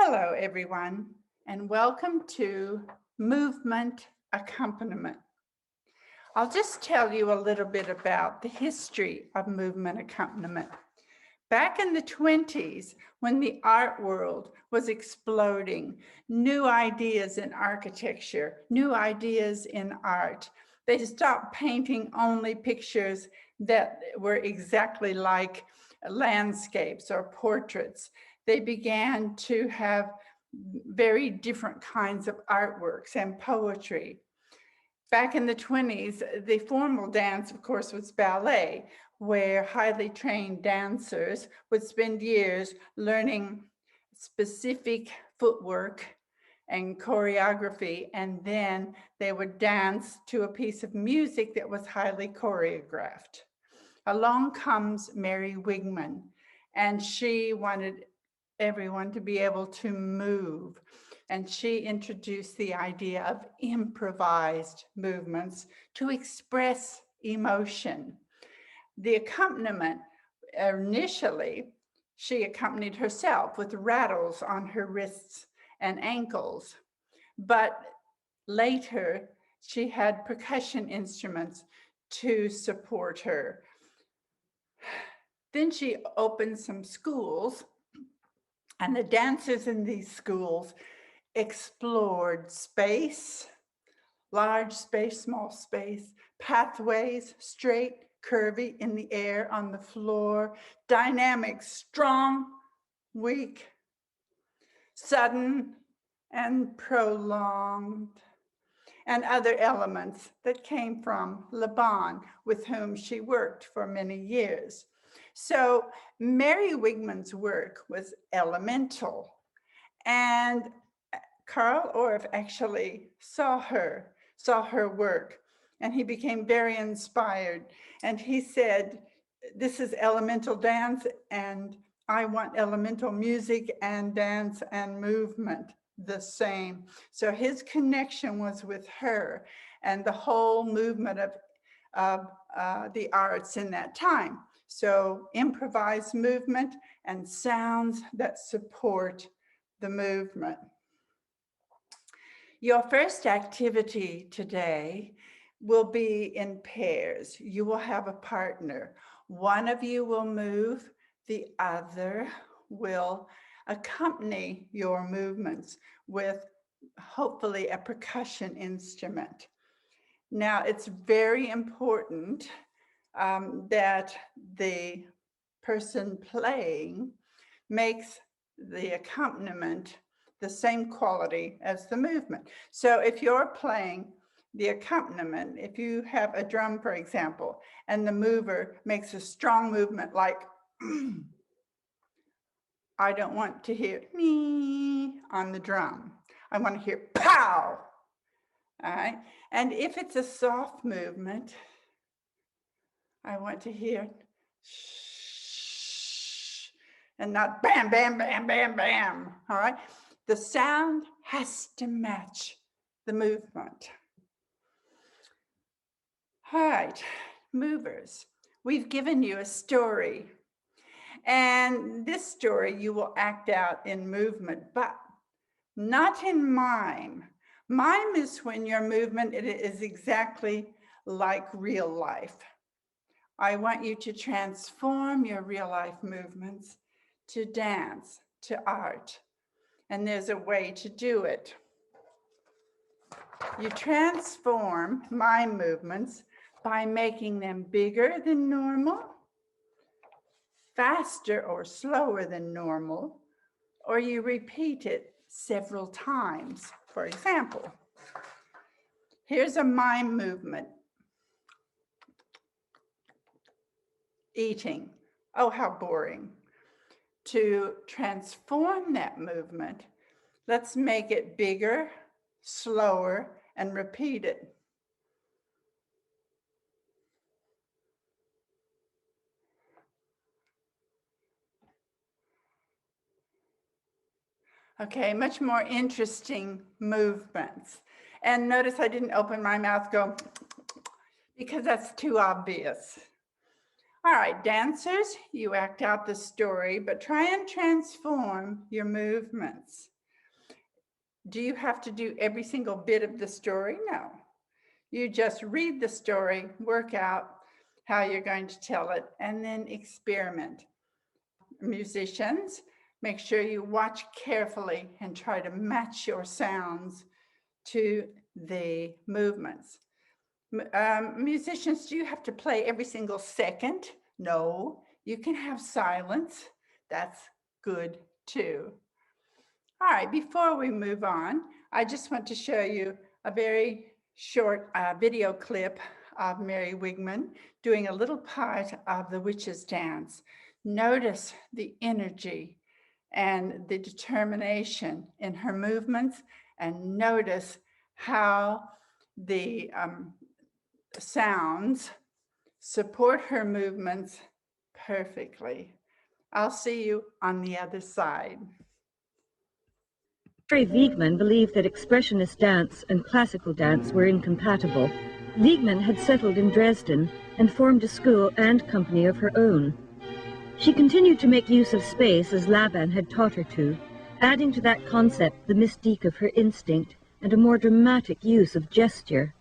Hello, everyone, and welcome to Movement Accompaniment. I'll just tell you a little bit about the history of movement accompaniment. Back in the 20s, when the art world was exploding, new ideas in architecture, new ideas in art, they stopped painting only pictures that were exactly like landscapes or portraits. They began to have very different kinds of artworks and poetry. Back in the 20s, the formal dance, of course, was ballet, where highly trained dancers would spend years learning specific footwork and choreography, and then they would dance to a piece of music that was highly choreographed. Along comes Mary Wigman, and she wanted everyone to be able to move. And she introduced the idea of improvised movements to express emotion. The accompaniment, initially, she accompanied herself with rattles on her wrists and ankles. But later, she had percussion instruments to support her. Then she opened some schools, and the dancers in these schools explored space, large space, small space, pathways, straight, curvy, in the air, on the floor, dynamic, strong, weak, sudden, and prolonged, and other elements that came from Laban, with whom she worked for many years. So Mary Wigman's work was elemental, and Carl Orff actually saw her work, and he became very inspired. And he said, this is elemental dance, and I want elemental music and dance and movement the same. So his connection was with her and the whole movement of the arts in that time. So improvised movement and sounds that support the movement. Your first activity today will be in pairs. You will have a partner. One of you will move, the other will accompany your movements with hopefully a percussion instrument. Now, it's very important that the person playing makes the accompaniment the same quality as the movement. So if you're playing the accompaniment, if you have a drum, for example, and the mover makes a strong movement like, I don't want to hear me on the drum. I want to hear pow. All right. And if it's a soft movement, I want to hear shh, and not bam, bam, bam, bam, bam. All right. The sound has to match the movement. All right, movers, we've given you a story. And this story you will act out in movement, but not in mime. Mime is when your movement is exactly like real life. I want you to transform your real life movements to dance, to art. And there's a way to do it. You transform mime movements by making them bigger than normal, faster or slower than normal, or you repeat it several times. For example, here's a mime movement. Eating. Oh, how boring. To transform that movement, let's make it bigger, slower, and repeat it. Okay, much more interesting movements. And notice I didn't open my mouth, go, because that's too obvious. All right, dancers, you act out the story, but try and transform your movements. Do you have to do every single bit of the story? No. You just read the story, work out how you're going to tell it, and then experiment. Musicians, make sure you watch carefully and try to match your sounds to the movements. Musicians, do you have to play every single second? No, you can have silence. That's good too. All right, before we move on, I just want to show you a very short video clip of Mary Wigman doing a little part of the Witch's Dance. Notice the energy and the determination in her movements, and notice how the sounds support her movements perfectly. I'll see you on the other side. Mary Wigman believed that expressionist dance and classical dance were incompatible. Wigman had settled in Dresden and formed a school and company of her own. She continued to make use of space as Laban had taught her to, adding to that concept the mystique of her instinct and a more dramatic use of gesture.